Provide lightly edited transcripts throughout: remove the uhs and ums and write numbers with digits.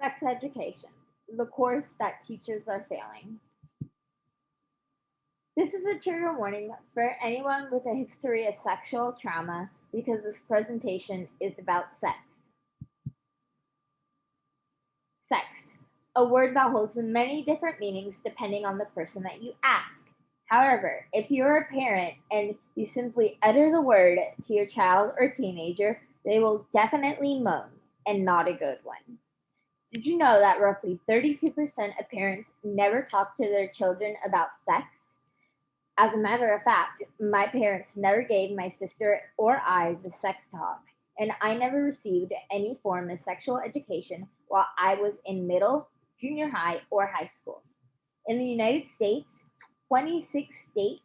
Sex education, the course that teachers are failing. This is a trigger warning for anyone with a history of sexual trauma because this presentation is about sex. Sex, a word that holds many different meanings depending on the person that you ask. However, if you're a parent and you simply utter the word to your child or teenager, they will definitely moan, and not a good one. Did you know that roughly 32% of parents never talk to their children about sex? As a matter of fact, my parents never gave my sister or I the sex talk, and I never received any form of sexual education while I was in middle, junior high, or high school. In the United States, 26 states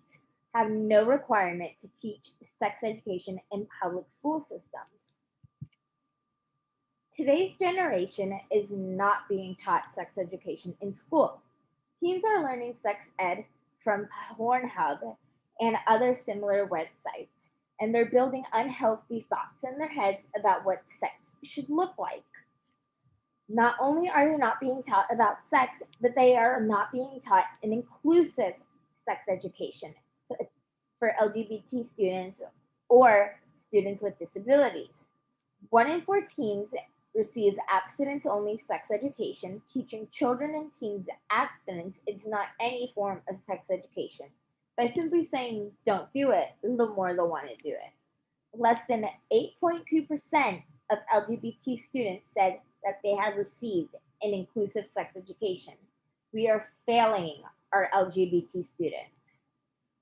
have no requirement to teach sex education in public school systems. Today's generation is not being taught sex education in school. Teens are learning sex ed from Pornhub and other similar websites, and they're building unhealthy thoughts in their heads about what sex should look like. Not only are they not being taught about sex, but they are not being taught an inclusive sex education for LGBT students or students with disabilities. One in four teens receives abstinence only sex education. Teaching children and teens abstinence is not any form of sex education. By simply saying don't do it, the more they'll want to do it. Less than 8.2% of LGBT students said that they have received an inclusive sex education. We are failing our LGBT students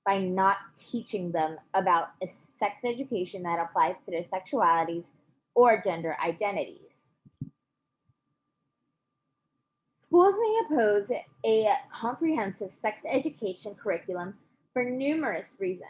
by not teaching them about a sex education that applies to their sexualities or gender identities. Schools may oppose a comprehensive sex education curriculum for numerous reasons.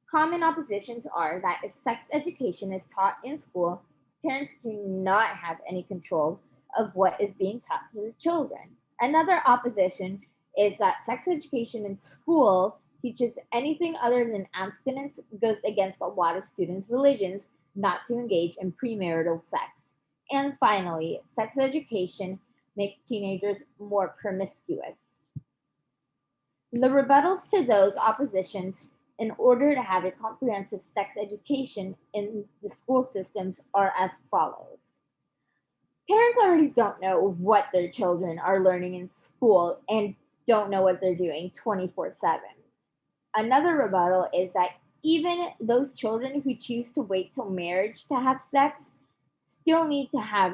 Common oppositions are that if sex education is taught in school, parents do not have any control of what is being taught to their children. Another opposition is that sex education in school teaches anything other than abstinence goes against a lot of students' religions not to engage in premarital sex. And finally, sex education makes teenagers more promiscuous. The rebuttals to those oppositions in order to have a comprehensive sex education in the school systems are as follows. Parents already don't know what their children are learning in school and don't know what they're doing 24/7. Another rebuttal is that even those children who choose to wait till marriage to have sex still need to have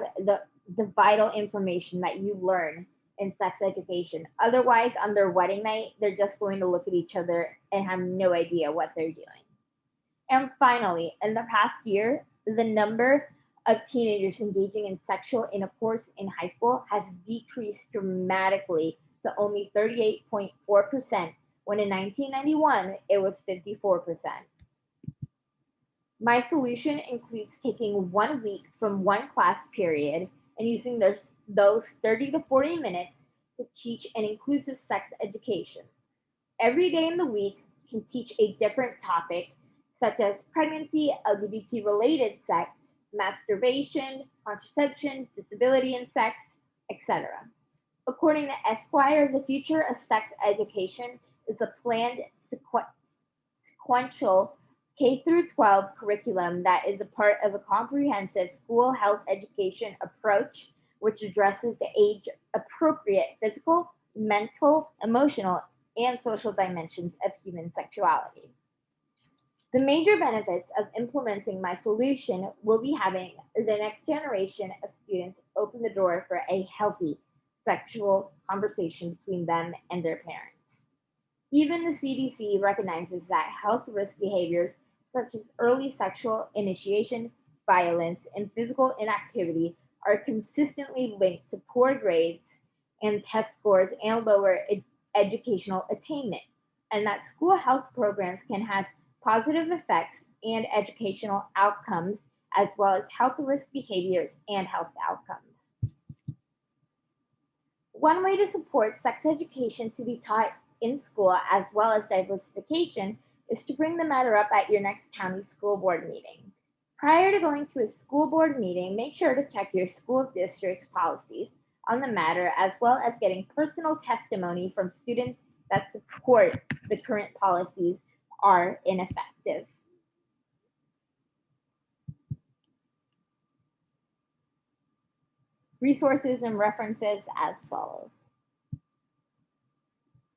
the vital information that you learn in sex education. Otherwise, on their wedding night, they're just going to look at each other and have no idea what they're doing. And finally, in the past year, the number of teenagers engaging in sexual intercourse in high school has decreased dramatically to only 38.4%, when in 1991 it was 54%. My solution includes taking 1 week from one class period and using those 30 to 40 minutes to teach an inclusive sex education. Every day in the week can teach a different topic, such as pregnancy, LGBT related sex, masturbation, contraception, disability in sex, etc. According to Esquire, the future of sex education is a planned sequential K through 12 curriculum that is a part of a comprehensive school health education approach which addresses the age appropriate physical, mental, emotional, and social dimensions of human sexuality. The major benefits of implementing my solution will be having the next generation of students open the door for a healthy sexual conversation between them and their parents. Even the CDC recognizes that health risk behaviors such as early sexual initiation, violence, and physical inactivity are consistently linked to poor grades and test scores and lower educational attainment, and that school health programs can have positive effects and educational outcomes as well as health risk behaviors and health outcomes. One way to support sex education to be taught in school as well as diversification is to bring the matter up at your next county school board meeting. Prior to going to a school board meeting, make sure to check your school district's policies. on the matter, as well as getting personal testimony from students that support the current policies are ineffective. Resources and references as follows.